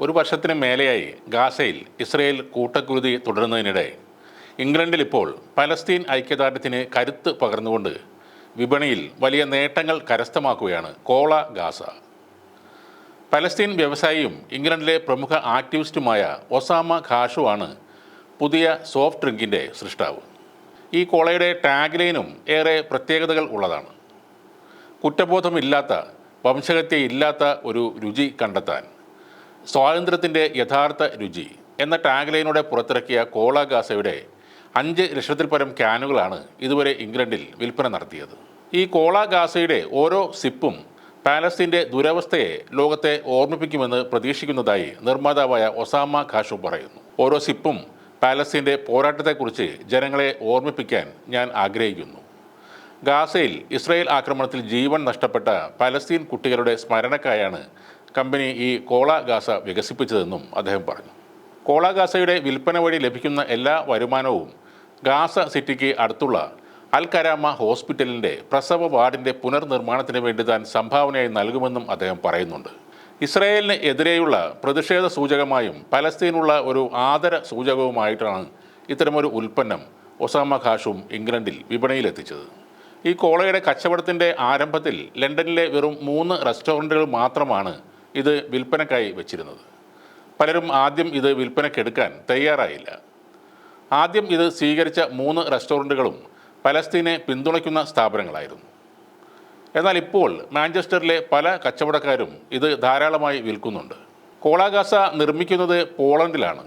ഒരു വർഷത്തിന് മേലെയായി ഗാസയിൽ ഇസ്രയേൽ കൂട്ടക്കുരുതി തുടരുന്നതിനിടെ ഇംഗ്ലണ്ടിൽ ഇപ്പോൾ പലസ്തീൻ ഐക്യദാർഢ്യത്തിന് കരുത്ത് പകർന്നുകൊണ്ട് വിപണിയിൽ വലിയ നേട്ടങ്ങൾ കരസ്ഥമാക്കുകയാണ് കോള ഗാസ. പലസ്തീൻ വ്യവസായിയും ഇംഗ്ലണ്ടിലെ പ്രമുഖ ആക്ടിവിസ്റ്റുമായ ഒസാമ ഖാഷുവാണ് പുതിയ സോഫ്റ്റ് ഡ്രിങ്കിൻ്റെ സൃഷ്ടാവ്. ഈ കോളയുടെ ടാഗ് ലൈനും ഏറെ പ്രത്യേകതകൾ ഉള്ളതാണ്. കുറ്റബോധമില്ലാത്ത, വംശഹത്യയില്ലാത്ത ഒരു രുചി കണ്ടെത്താൻ, സ്വാതന്ത്ര്യത്തിൻ്റെ യഥാർത്ഥ രുചി എന്ന ടാഗ് ലൈനോടെ പുറത്തിറക്കിയ കോള ഗാസയുടെ 5 ലക്ഷത്തിൽ പരം ക്യാനുകളാണ് ഇതുവരെ ഇംഗ്ലണ്ടിൽ വിൽപ്പന നടത്തിയത്. ഈ കോള ഗാസയുടെ ഓരോ സിപ്പും പാലസ്തീൻ്റെ ദുരവസ്ഥയെ ലോകത്തെ ഓർമ്മിപ്പിക്കുമെന്ന് പ്രതീക്ഷിക്കുന്നതായി നിർമ്മാതാവായ ഒസാമ ഖാഷു പറയുന്നു. ഓരോ സിപ്പും പാലസ്തീൻ്റെ പോരാട്ടത്തെക്കുറിച്ച് ജനങ്ങളെ ഓർമ്മിപ്പിക്കാൻ ഞാൻ ആഗ്രഹിക്കുന്നു. ഗാസയിൽ ഇസ്രായേൽ ആക്രമണത്തിൽ ജീവൻ നഷ്ടപ്പെട്ട പലസ്തീൻ കുട്ടികളുടെ സ്മരണക്കായാണ് കമ്പനി ഈ കോള ഗാസ വികസിപ്പിച്ചതെന്നും അദ്ദേഹം പറഞ്ഞു. കോള ഗാസയുടെ വിൽപ്പന വഴി ലഭിക്കുന്ന എല്ലാ വരുമാനവും ഗാസ സിറ്റിക്ക് അടുത്തുള്ള അൽ കരാമ ഹോസ്പിറ്റലിൻ്റെ പ്രസവ വാർഡിൻ്റെ പുനർനിർമ്മാണത്തിന് വേണ്ടി താൻ സംഭാവനയായി നൽകുമെന്നും അദ്ദേഹം പറയുന്നുണ്ട്. ഇസ്രായേലിന് എതിരെയുള്ള പ്രതിഷേധ സൂചകമായും പലസ്തീനുള്ള ഒരു ആദര സൂചകവുമായിട്ടാണ് ഇത്തരമൊരു ഉൽപ്പന്നം ഒസാമ ഖാഷും ഇംഗ്ലണ്ടിൽ വിപണിയിലെത്തിച്ചത്. ഈ കോളയുടെ കച്ചവടത്തിൻ്റെ ആരംഭത്തിൽ ലണ്ടനിലെ വെറും 3 റെസ്റ്റോറൻറ്റുകൾ മാത്രമാണ് ഇത് വിൽപ്പനക്കായി വെച്ചിരുന്നത്. പലരും ആദ്യം ഇത് വിൽപ്പനക്കെടുക്കാൻ തയ്യാറായില്ല. ആദ്യം ഇത് സ്വീകരിച്ച 3 റെസ്റ്റോറൻറ്റുകളും പലസ്തീനെ പിന്തുണയ്ക്കുന്ന സ്ഥാപനങ്ങളായിരുന്നു. എന്നാൽ ഇപ്പോൾ മാഞ്ചസ്റ്ററിലെ പല കച്ചവടക്കാരും ഇത് ധാരാളമായി വിൽക്കുന്നുണ്ട്. കോള ഗാസ നിർമ്മിക്കുന്നത് പോളണ്ടിലാണ്.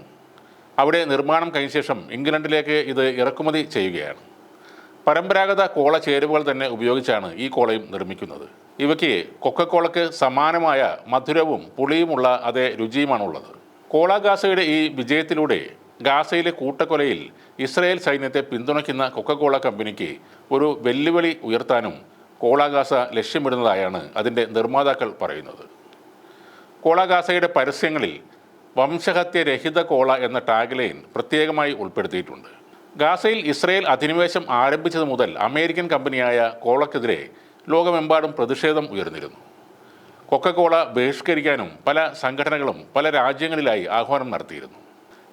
അവിടെ നിർമ്മാണം കഴിഞ്ഞ ശേഷം ഇംഗ്ലണ്ടിലേക്ക് ഇത് ഇറക്കുമതി ചെയ്യുകയാണ്. പരമ്പരാഗത കോള ചേരുവകൾ തന്നെ ഉപയോഗിച്ചാണ് ഈ കോളയും നിർമ്മിക്കുന്നത്. ഇവയ്ക്ക് കൊക്കക്കോളയ്ക്ക് സമാനമായ മധുരവും പുളിയുമുള്ള അതേ രുചിയുമാണുള്ളത്. കോള ഗാസയുടെ ഈ വിജയത്തിലൂടെ ഗാസയിലെ കൂട്ടക്കൊലയിൽ ഇസ്രായേൽ സൈന്യത്തെ പിന്തുണയ്ക്കുന്ന കൊക്കക്കോള കമ്പനിക്ക് ഒരു വെല്ലുവിളി ഉയർത്താനും കോള ഗാസ ലക്ഷ്യമിടുന്നതായാണ് അതിൻ്റെ നിർമ്മാതാക്കൾ പറയുന്നത്. കോള ഗാസയുടെ പരസ്യങ്ങളിൽ വംശഹത്യരഹിത കോള എന്ന ടാഗ് ലൈൻ പ്രത്യേകമായി ഉൾപ്പെടുത്തിയിട്ടുണ്ട്. ഗാസയിൽ ഇസ്രായേൽ അധിനിവേശം ആരംഭിച്ചത് മുതൽ അമേരിക്കൻ കമ്പനിയായ കോളയ്ക്കെതിരെ ലോകമെമ്പാടും പ്രതിഷേധം ഉയർന്നിരുന്നു. കൊക്കക്കോള ബഹിഷ്കരിക്കാനും പല സംഘടനകളും പല രാജ്യങ്ങളിലായി ആഹ്വാനം നടത്തിയിരുന്നു.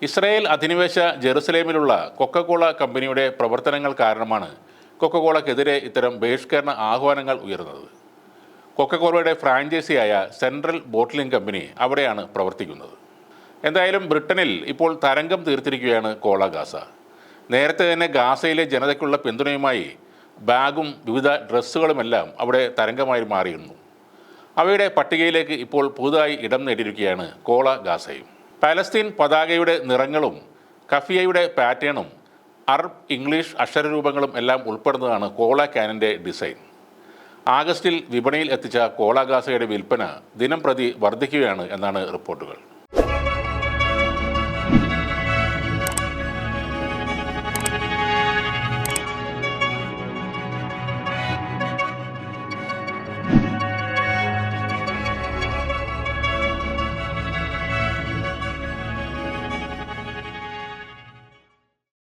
ഇസ്രായേൽ അധിനിവേശ ജെറുസലേമിലുള്ള കൊക്കക്കോള കമ്പനിയുടെ പ്രവർത്തനങ്ങൾ കാരണമാണ് കൊക്കക്കോളയ്ക്കെതിരെ ഇത്തരം ബഹിഷ്കരണ ആഹ്വാനങ്ങൾ ഉയർന്നത്. കൊക്കക്കോളയുടെ ഫ്രാഞ്ചൈസിയായ സെൻട്രൽ ബോട്ട്ലിംഗ് കമ്പനി അവിടെയാണ് പ്രവർത്തിക്കുന്നത്. എന്തായാലും ബ്രിട്ടനിൽ ഇപ്പോൾ തരംഗം തീർത്തിരിക്കുകയാണ് കോള ഗാസ. നേരത്തെ തന്നെ ഗാസയിലെ ജനതയ്ക്കുള്ള പിന്തുണയുമായി ബാഗും വിവിധ ഡ്രസ്സുകളുമെല്ലാം അവിടെ തരംഗമായി മാറിയിരുന്നു. അവയുടെ പട്ടികയിലേക്ക് ഇപ്പോൾ പുതുതായി ഇടം നേടിയിരിക്കുകയാണ് കോള ഗാസയും. പാലസ്തീൻ പതാകയുടെ നിറങ്ങളും കഫിയയുടെ പാറ്റേണും അറബ് ഇംഗ്ലീഷ് അക്ഷരരൂപങ്ങളും എല്ലാം ഉൾപ്പെടുന്നതാണ് കോള ക്യാനിൻ്റെ ഡിസൈൻ. ആഗസ്റ്റിൽ വിപണിയിൽ എത്തിച്ച കോള ഗാസയുടെ വിൽപ്പന ദിനം പ്രതി വർദ്ധിക്കുകയാണ് എന്നാണ് റിപ്പോർട്ടുകൾ.